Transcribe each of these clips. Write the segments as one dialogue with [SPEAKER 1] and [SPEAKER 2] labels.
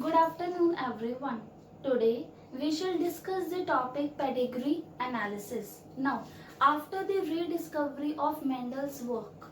[SPEAKER 1] Good afternoon, everyone. Today we shall discuss the topic pedigree analysis. Now, after the rediscovery of Mendel's work,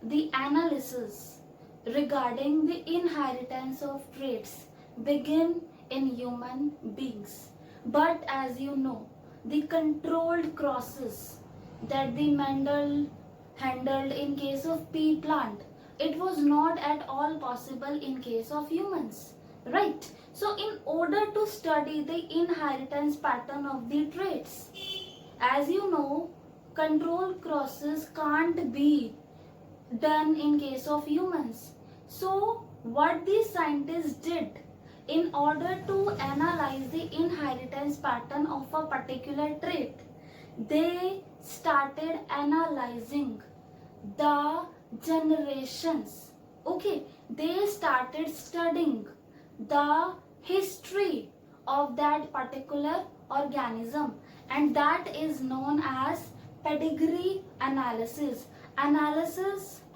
[SPEAKER 1] the analysis regarding the inheritance of traits begin in human beings. But as you know, the controlled crosses that the Mendel handled in case of pea plant, it was not at all possible in case of humans, right? So in order to study the inheritance pattern of the traits, as you know, control crosses can't be done in case of humans. So what these scientists did, in order to analyze the inheritance pattern of a particular trait, they started analyzing the generations. Okay, they started studying the history of that particular organism, and that is known as pedigree analysis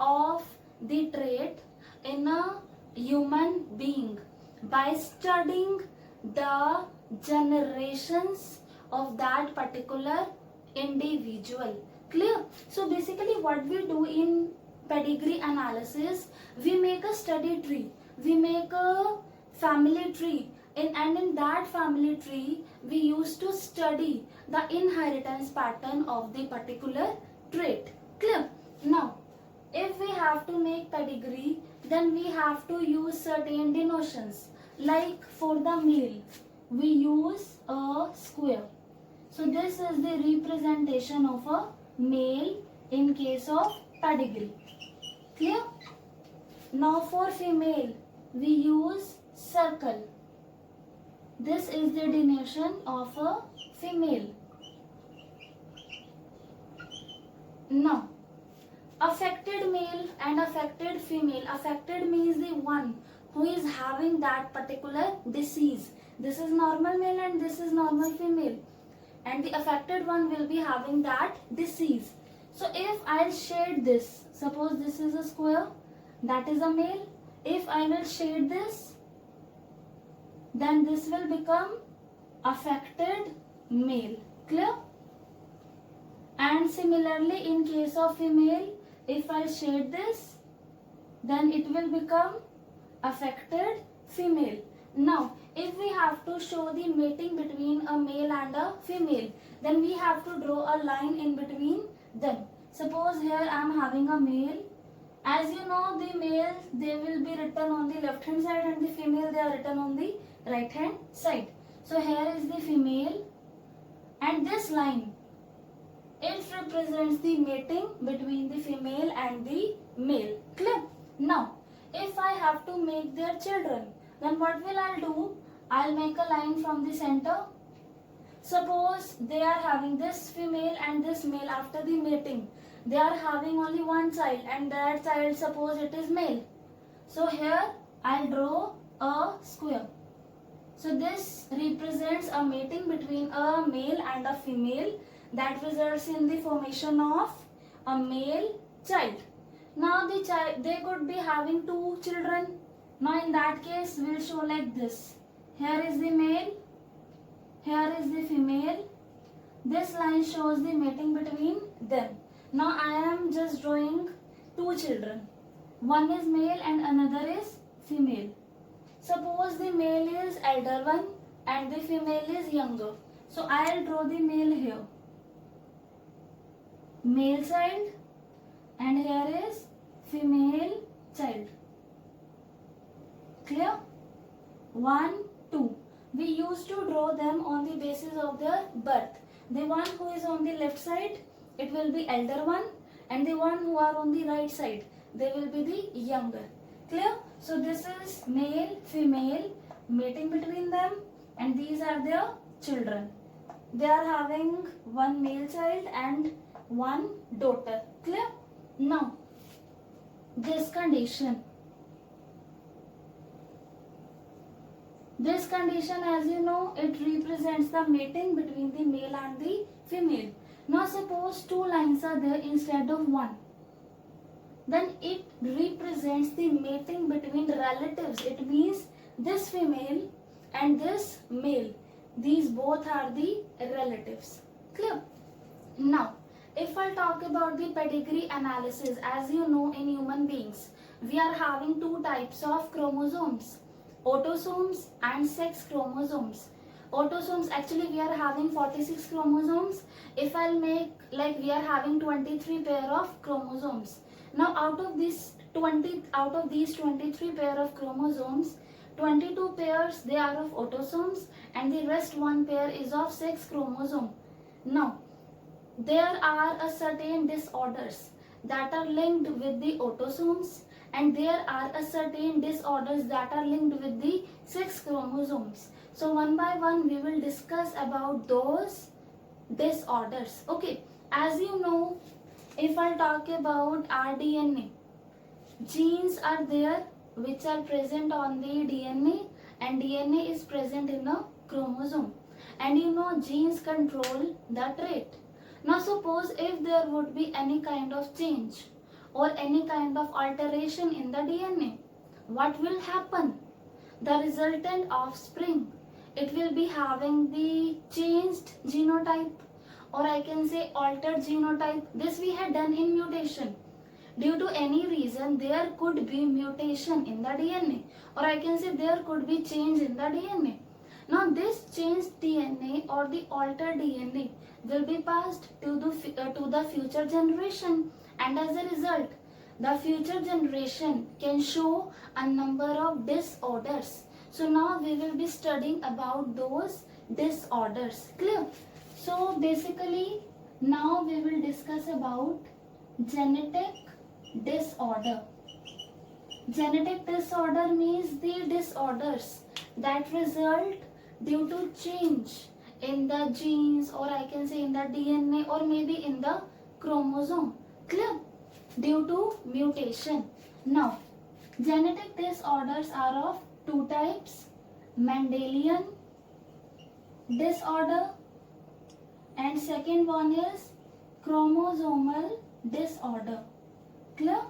[SPEAKER 1] of the trait in a human being by studying the generations of that particular individual. Clear? So basically what we do in pedigree analysis, we make a study tree, we make a family tree, and in that family tree we used to study the inheritance pattern of the particular trait. Clear? Now if we have to make pedigree, then we have to use certain denotions. Like for the male, we use a square. So this is the representation of a male in case of pedigree. Clear? Now for female, we use circle. This is the denotation of a female. Now, affected male and affected female. Affected means the one who is having that particular disease. This is normal male and this is normal female. And the affected one will be having that disease. So if I'll shade this, suppose this is a square, that is a male. If I will shade this, then this will become affected male. Clear? And similarly in case of female, if I shade this, then it will become affected female. Now, if we have to show the mating between a male and a female, then we have to draw a line in between them. Suppose here I am having a male. As you know, the male, they will be written on the left hand side and the female, they are written on the right hand side. So here is the female, and this line, it represents the mating between the female and the male. Clear? Now, if I have to make their children, then what will I do? I'll make a line from the center. Suppose they are having this female and this male after the mating. They are having only one child, and that child, suppose it is male. So here I'll draw a square. So this represents a mating between a male and a female that results in the formation of a male child. Now the child, they could be having two children. Now in that case we'll show like this. Here is the male, here is the female. This line shows the mating between them. Now I am just drawing two children. One is male and another is female. Suppose the male is elder one and the female is younger. So I'll draw the male here. Male child, and here is female child. Clear? 1, 2. We used to draw them on the basis of their birth. The one who is on the left side, it will be elder one, and the one who are on the right side, they will be the younger. Clear? So this is male, female, mating between them, and these are their children. They are having one male child and one daughter. Clear? Now, this condition, as you know, it represents the mating between the male and the female. Now suppose two lines are there instead of one. then it represents the mating between relatives. It means this female and this male, these both are the relatives. Clear? Now, if I talk about the pedigree analysis, as you know, in human beings, we are having two types of chromosomes, autosomes and sex chromosomes. Autosomes, actually we are having 46 chromosomes. If I'll make, like, we are having 23 pair of chromosomes. Now out of these 23 pair of chromosomes, 22 pairs they are of autosomes and the rest one pair is of sex chromosome. Now there are a certain disorders that are linked with the autosomes and there are a certain disorders that are linked with the sex chromosomes. So one by one we will discuss about those disorders. Okay, as you know, if I talk about our DNA, genes are there which are present on the DNA and DNA is present in a chromosome, and you know genes control the trait. Now suppose if there would be any kind of change or any kind of alteration in the DNA, what will happen? The resultant offspring, it will be having the changed genotype, or I can say altered genotype. This we had done in mutation. Due to any reason there could be mutation in the DNA, or I can say there could be change in the DNA. Now this changed DNA or the altered DNA will be passed to the future generation, and as a result the future generation can show a number of disorders. So now we will be studying about those disorders. Clear? So basically now we will discuss about genetic disorder. Genetic disorder means the disorders that result due to change in the genes, or I can say in the DNA, or maybe in the chromosome. Clear? Due to mutation. Now, genetic disorders are of two types: Mendelian disorder and second one is chromosomal disorder. Clear?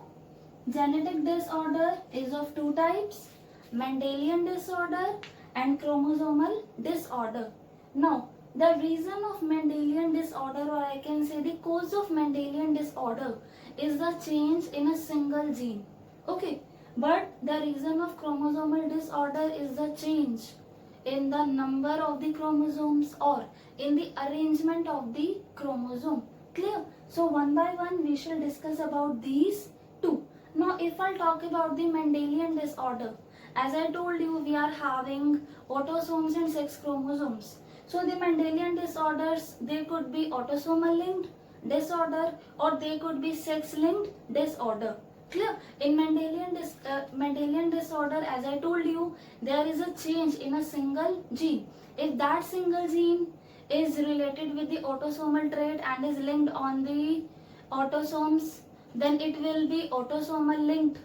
[SPEAKER 1] Genetic disorder is of two types: Mendelian disorder and chromosomal disorder. Now, the reason of Mendelian disorder, or I can say the cause of Mendelian disorder, is the change in a single gene. Okay, but the reason of chromosomal disorder is the change in the number of the chromosomes or in the arrangement of the chromosome. Clear? So one by one we shall discuss about these two. Now if I talk about the Mendelian disorder, as I told you, we are having autosomes and sex chromosomes. So the Mendelian disorders, they could be autosomal linked disorder or they could be sex linked disorder. Clear? In Mendelian disorder, as I told you, there is a change in a single gene. If that single gene is related with the autosomal trait and is linked on the autosomes, then it will be autosomal linked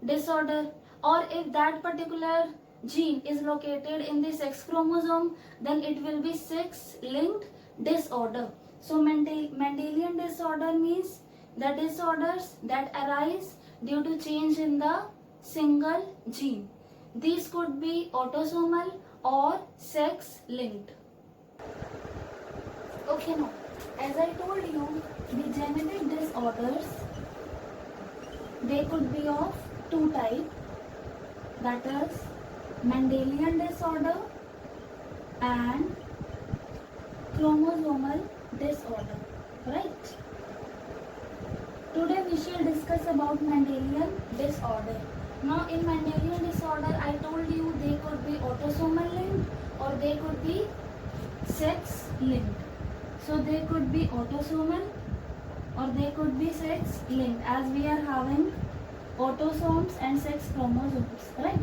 [SPEAKER 1] disorder. Or if that particular gene is located in the sex chromosome, then it will be sex linked disorder. So Mendelian disorder means the disorders that arise due to change in the single gene. These could be autosomal or sex linked. Okay, now as I told you, the genetic disorders, they could be of two types, that is Mendelian disorder and chromosomal disorder, right? Today we shall discuss about Mendelian disorder. Now in Mendelian disorder, I told you they could be autosomal linked or they could be sex linked. So they could be autosomal or they could be sex linked, as we are having autosomes and sex chromosomes, right?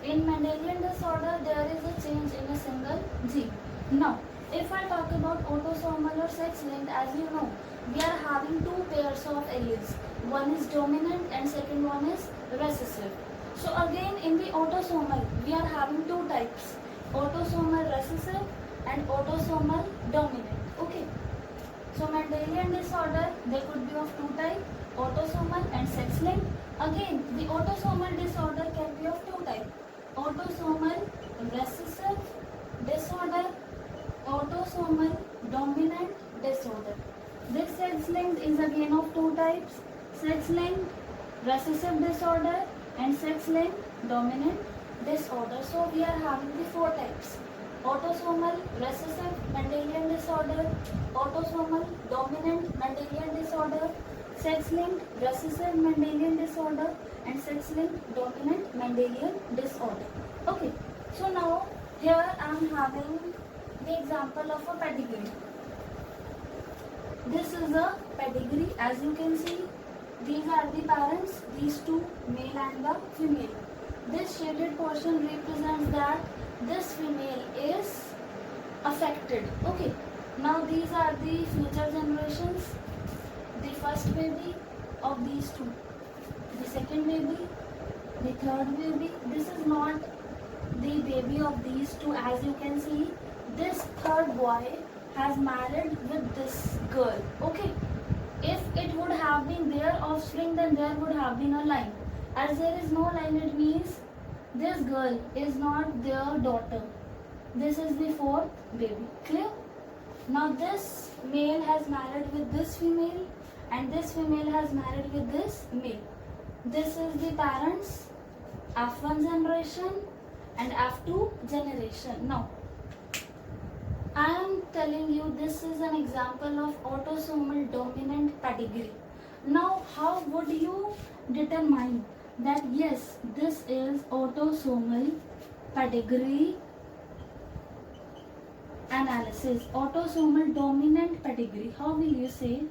[SPEAKER 1] In Mendelian disorder, there is a change in a single gene. Now, if I talk about autosomal or sex linked, as you know, we are having two pairs of alleles. One is dominant and second one is recessive. So again, in the autosomal, we are having two types: autosomal recessive and autosomal dominant. Okay. So Mendelian disorder, they could be of two types: autosomal and sex linked. Again, the autosomal disorder can be of two types: types: sex-linked recessive disorder and sex-linked dominant disorder. So we are having the 4 types: autosomal recessive Mendelian disorder, autosomal dominant Mendelian disorder, sex-linked recessive Mendelian disorder, and sex-linked dominant Mendelian disorder. Okay, so now here I am having the example of a pedigree. This is a pedigree. As you can see, these are the parents, these two, male and the female. This shaded portion represents that this female is affected. Okay, now these are the future generations. The first baby of these two, the second baby, the third baby. This is not the baby of these two. As you can see, this third boy has married with this girl. Okay, if it would have been their offspring, then there would have been a line. As there is no line, it means this girl is not their daughter. This is the fourth baby. Clear? Now this male has married with this female, and this female has married with this male. This is the parents, F1 generation and F2 generation. Now I am telling you, this is an example of autosomal dominant pedigree. Now how would you determine that yes, this is autosomal pedigree analysis, autosomal dominant pedigree? How will you say?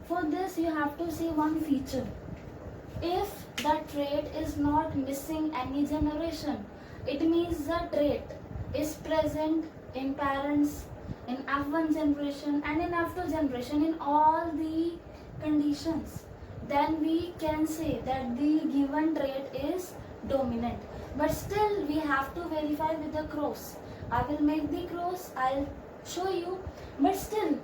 [SPEAKER 1] For this you have to see one feature. If the trait is not missing any generation, it means the trait is present in parents, in F1 generation and in F2 generation, in all the conditions, then we can say that the given trait is dominant. But still we have to verify with the cross. I will make the cross, I'll show you, but still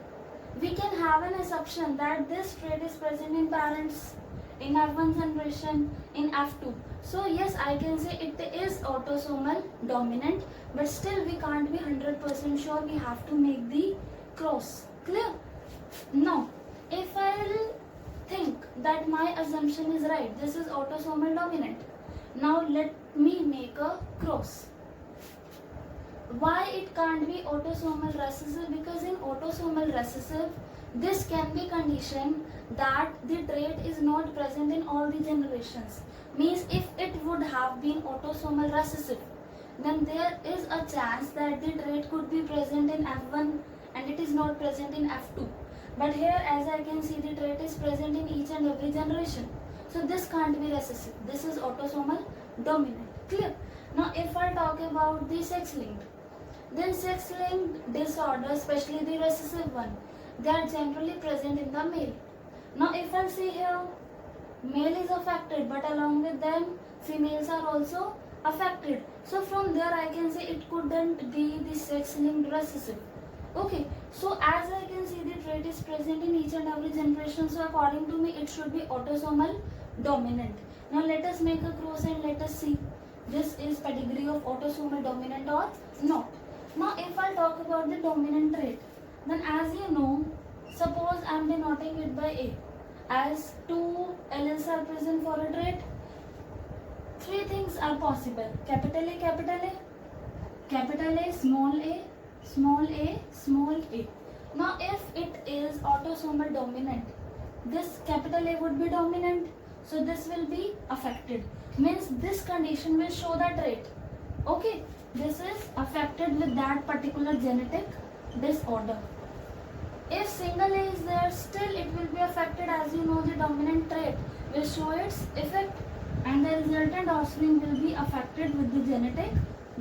[SPEAKER 1] we can have an assumption that this trait is present in parents, in F1 generation, in F2. So yes, I can say it is autosomal dominant, but still we can't be 100% sure. We have to make the cross. Clear? Now, if I'll think that my assumption is right, this is autosomal dominant. Now let me make a cross. Why it can't be autosomal recessive? Because in autosomal recessive, this can be conditioned that the trait is not present in all the generations. Means if it would have been autosomal recessive, then there is a chance that the trait could be present in F1 and it is not present in F2. But here, as I can see, the trait is present in each and every generation. So this can't be recessive. This is autosomal dominant. Clear? Now if I talk about the sex-linked, then sex-linked disorders, especially the recessive one, they are generally present in the male. Now if I see here, male is affected, but along with them females are also affected. So from there I can say it couldn't be the sex-linked recessive. Okay, so as I can see, the trait is present in each and every generation, so according to me it should be autosomal dominant. Now let us make a cross and let us see this is pedigree of autosomal dominant or not. Now if I talk about the dominant trait, then as you know, suppose I am denoting it by A. As two alleles are present for a trait, three things are possible: capital A, capital A, capital A, small a, small a, small a. Now if it is autosomal dominant, this capital A would be dominant, so this will be affected. Means this condition will show the trait. Okay, this is affected with that particular genetic disorder. If single A is there, still it will be affected. As you know, the dominant trait will show its effect and the resultant offspring will be affected with the genetic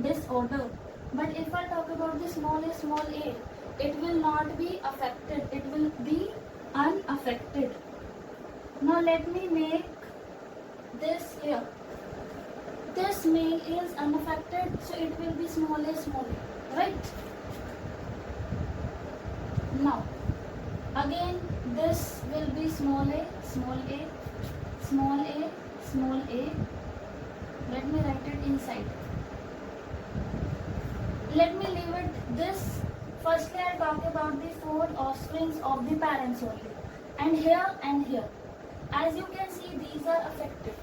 [SPEAKER 1] disorder. But if I talk about the small a, it will not be affected, it will be unaffected. Now let me make this here. This male is unaffected, so it will be small a, right? Now again this will be small a, small a, small a, small a. Let me write it inside. Let me leave it this. Firstly, I'll talk about the four offsprings of the parents only. And here and here. As you can see, these are affected.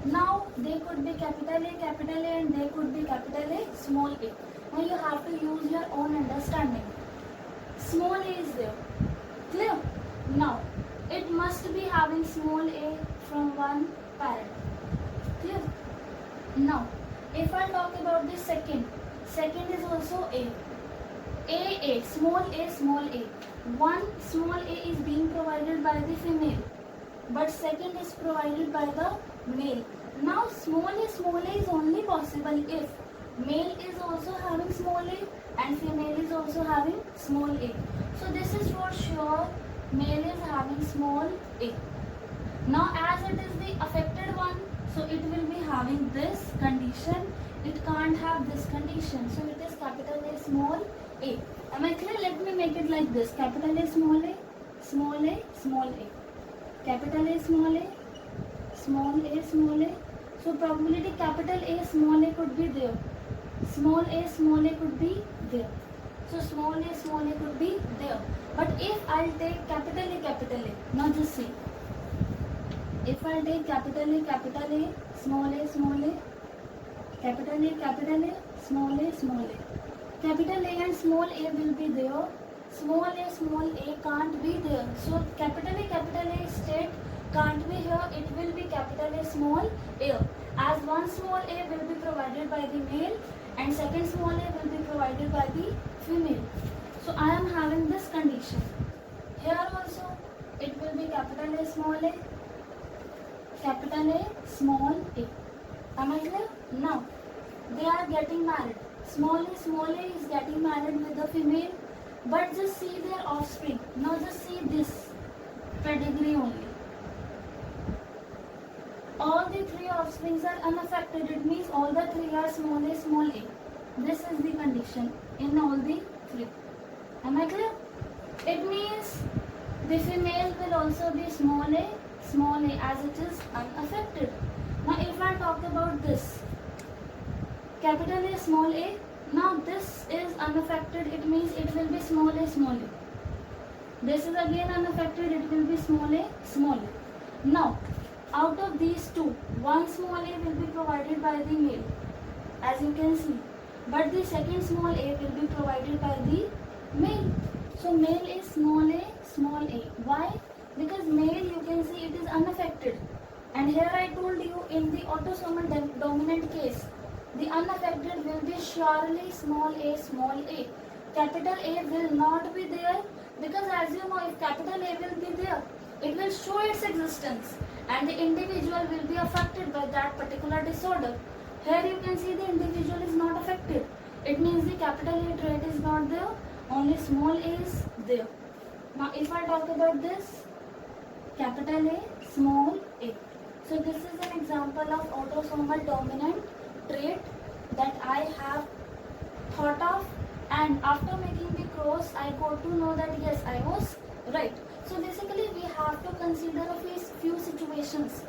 [SPEAKER 1] Now they could be capital A, and they could be capital A, small a. Now you have to use your own understanding. Small a is there. Clear? Now it must be having small a from one parent. Clear? Now if I talk about the second is also a. A, small a, small a. One small a is being provided by the female, but second is provided by the male. Now small a is only possible if male is also having small a and female is also having small a. So this is for sure male is having small a. Now as it is the affected one, so it will be having this condition. It can't have this condition. So it is capital A, small a. Am I clear? Let me make it like this. Capital A, small a, small a, small a. Capital A, small a, small a, small a. So probability capital A, small a could be there. Small a could be there. So small a could be there. But if I'll take capital A, now just see. If I'll take capital A, small a, capital A, small a. Capital A and small a will be there. Small a can't be there. So capital A state can't be here. It will be capital A, small a. As one small a will be provided by the male and second small a will be provided by the female. So I am having this condition. Here also it will be capital A, small a, capital A, small a. Am I clear? Now they are getting married. Small a is getting married with the female, but just see their offspring. Now just see this pedigree only. All the three offsprings are unaffected. It means all the three are small a. This is the condition in all the three. Am I clear? It means the female will also be small a as it is unaffected. Now if I talk about this, capital A, small a. Now this is unaffected. It means it will be small a. This is again unaffected. It will be small a. Now out of these two, one small a will be provided by the male, as you can see, but the second small a will be provided by the male. So male is small a. Why? Because male, you can see, it is unaffected. And here I told you, in the autosomal dominant case, the unaffected will be surely small a. Capital A will not be there, because as you know, if capital A will be there, it will show its existence and the individual will be affected by that particular disorder. Here you can see the individual is not affected. It means the capital A trait is not there, only small a is there. Now if I talk about this, capital A, small a. So this is an example of autosomal dominant trait that I have thought of, and after making the course I got to know that yes, I was right. So basically we have to consider a few situations.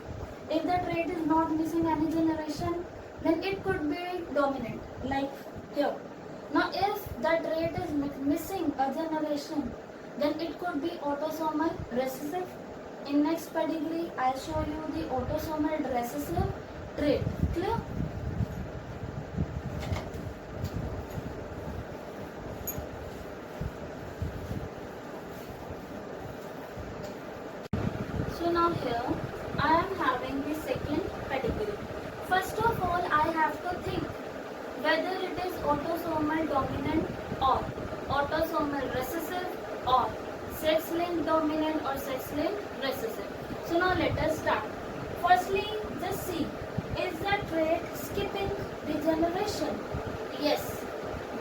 [SPEAKER 1] If the trait is not missing any generation, then it could be dominant, like here. Now if the trait is missing a generation, then it could be autosomal recessive. In next pedigree, I'll show you the autosomal recessive trait. Clear? So now here, I am having the second pedigree. First of all, I have to think whether it is autosomal dominant or autosomal recessive or sex-linked dominant or sex-linked recessive. So now let us start. Firstly, just see, is the trait skipping the generation? Yes,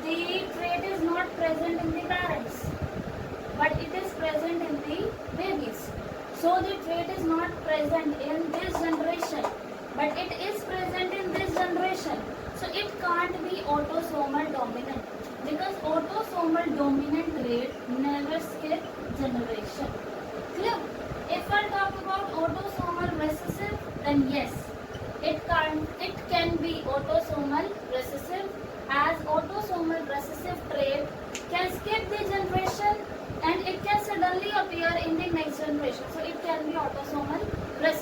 [SPEAKER 1] the trait is not present in the parents, but it is present in the babies. So the trait is not present in this generation, but it is present in this generation. So it can't be autosomal dominant, because autosomal dominant trait never skip generation. Clear? If I talk about autosomal recessive, then yes, it can be autosomal recessive, as autosomal recessive trait can skip the generation and it can suddenly appear in the next generation. So it can be autosomal recessive.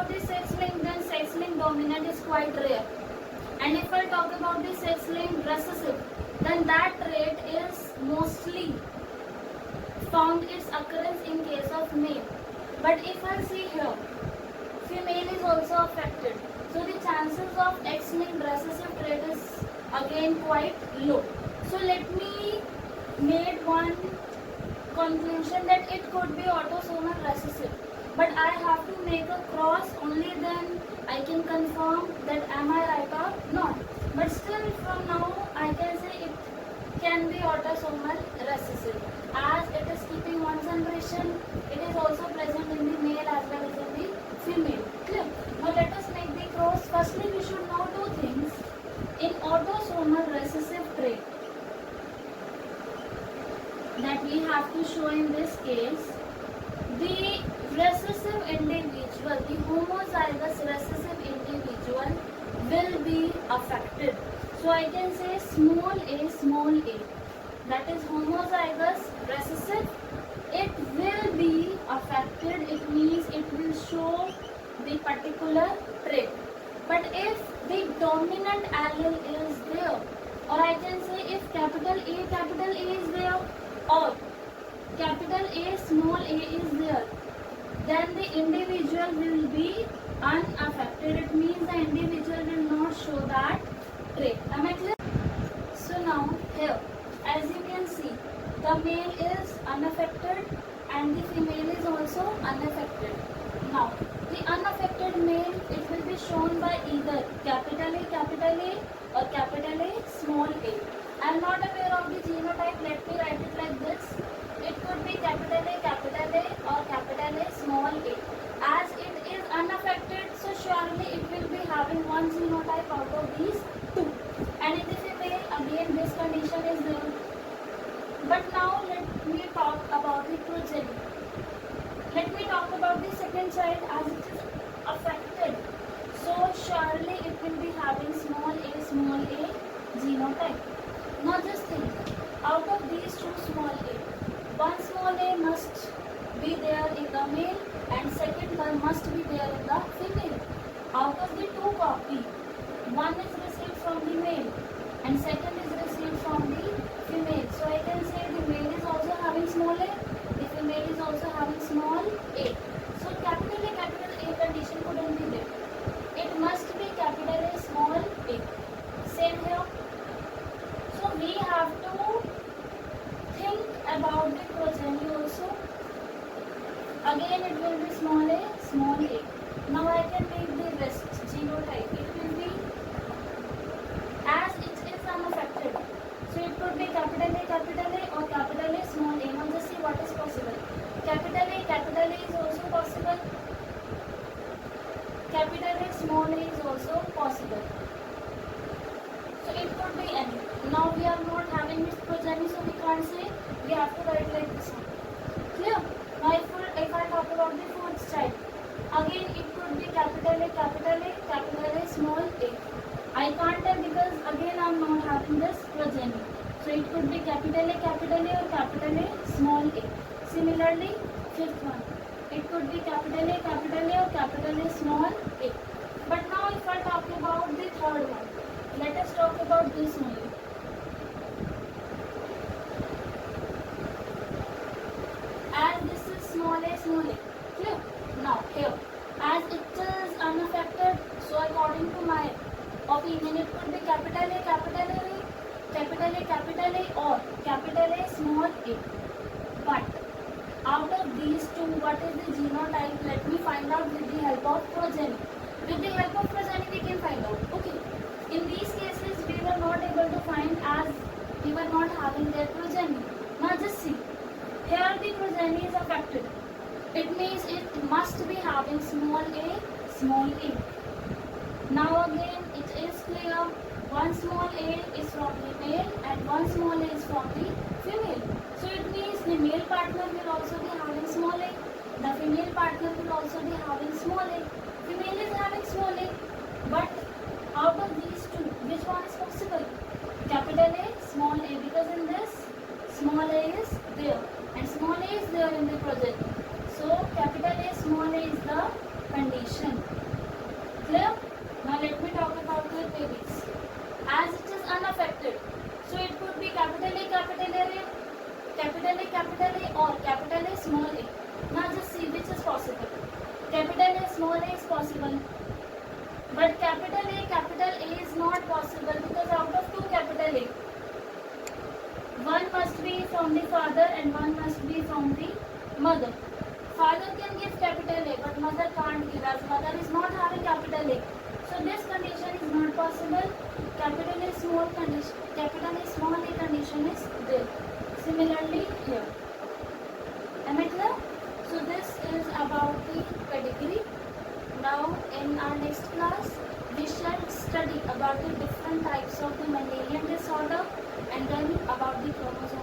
[SPEAKER 1] about the sex link, then sex link dominant is quite rare. And if I talk about the sex link recessive, then that trait is mostly found its occurrence in case of male. But if I see here, female is also affected. So the chances of X-linked recessive trait is again quite low. So let me make one conclusion that it could be autosomal recessive. But I have to make a cross, only then I can confirm that am I right or not. But still from now I can say it can be autosomal recessive, as it is keeping one generation. It is also present in the male as well as in the female. Clear? Now let us make the cross. Firstly, we should know two things. In autosomal recessive trait that we have to show in this case, the recessive individual, the homozygous recessive individual will be affected. So I can say small a, that is homozygous recessive, it will be affected. It means it will show the particular trait. But if the dominant allele is there, or I can say if capital A is there, or capital A small a is there, then the individual will be unaffected. It means the individual will not show that trait. Am I clear? So now here, as you can see, the male is unaffected and the female is also unaffected. Now the unaffected male, it will be shown by either capital A or capital A small a. I am not aware of the genotype. Let me write it like this. It could be capital A or capital A small a. As it is unaffected, so surely it will be having one genotype out of these two. And in the female, again this condition is there. But now let me talk about the progeny. Let me talk about the second child, as it is affected. So surely it will be having small a genotype. Now just think, out of these two small a, one small a must be there in the male and second one must be there in the female. Out of the two copy, one is received from the male and second is received from the female. So I can say the male is also having small a, the female is also having small a. So capital A condition couldn't be there. It must be capital A small a. Same here. So we have to think about the progeny also. Again it will be small a. Now I can make the rest genotype. It will be, as it is unaffected, so it could be capital A or capital A small a. Now just see what is possible. Capital A is also possible. Capital A small a is also possible. So it could be any. Now we are not having this progeny, so we can't say. We have to write like this one. Clear? Now if I talk about the fourth child, again it could be capital A small a. I can't tell because again I am not having this progeny. So it could be capital A or capital A small a. Similarly, fifth one, it could be capital A or capital A small a. But now if I talk about the third one, let us talk about this only. As this is small a. Clear? Now here, as it is unaffected, so according to my opinion, it could be capital A or capital A small a. But out of these two, what is the genotype? Let me find out with the help of progeny. With the help of progeny, we can find out. Okay. In these cases, we were not able to find as we were not having their progeny. Now just see. Here the progeny is affected. It means it must be having small a. Now again, it is clear. One small a is from the male and one small a is from the female. So it means the male partner will also be having small a. The female partner will also be having small a. Female is having small a. But out of these two, which one is possible? Capital A, small a, because in this, small a is there and small a is there in the progeny. So capital A, small a is the condition. small a. Now just see which is possible. Capital A, small a is possible. But capital A is not possible because out of two capital A, one must be from the father and one must be from the mother. Father can give capital A, but mother can't give, as mother is not having capital A. So this condition is not possible. Capital A small condition, capital A small a condition is there. Similarly here. Am I clear? So this is about the pedigree. Now in our next class, we shall study about the different types of the Mendelian disorder and then about the chromosome